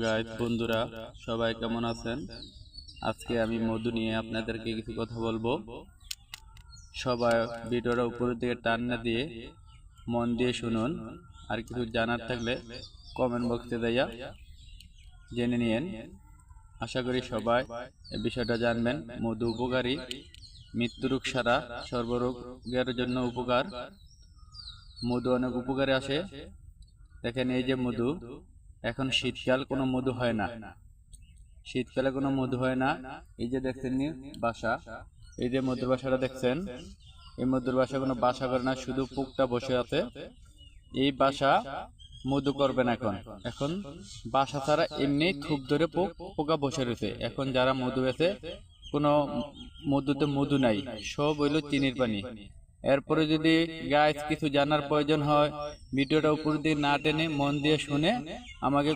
Guys বন্ধুরা, সবাই কেমন আছেন? আজকে আমি মধু নিয়ে আপনাদেরকে কিছু কথা বলবো। সবাই ভিডিওটা উপরের দিকে টান না দিয়ে মন দিয়ে শুনুন। আর কিছু জানার থাকলে কমেন্ট বক্সে দেয়া জেনে নিন। আশা করি সবাই এই বিষয়টা জানবেন। মধু উপকারী, মৃত্যুরোগ সারা সর্বরোগের জন্য উপকার। মধু অনেক উপকারে আসে। দেখেন, এই যে মধু, এখন শীতকাল কোনো মধু হয় না, শীতকালে কোনো মধু হয় না। এই যে দেখছেন বাসা, এই যে মধুর বাসাটা দেখছেন, এই মধুর বাসা কোনো বাসা করে না, শুধু পোকটা বসে আছে। এই বাসা মধু করবে না। এখন এখন বাসা ছাড়া এমনি খুব ধরে পোকা বসে রয়েছে। এখন যারা মধু বেছে, কোনো মধুতে মধু নাই, সব হইল চিনির পানি। এরপরে যদি গাইস কিছু জানার প্রয়োজন হয়, ভিডিওটা উপর দিয়ে না টেনে মন দিয়ে শুনে আমাকে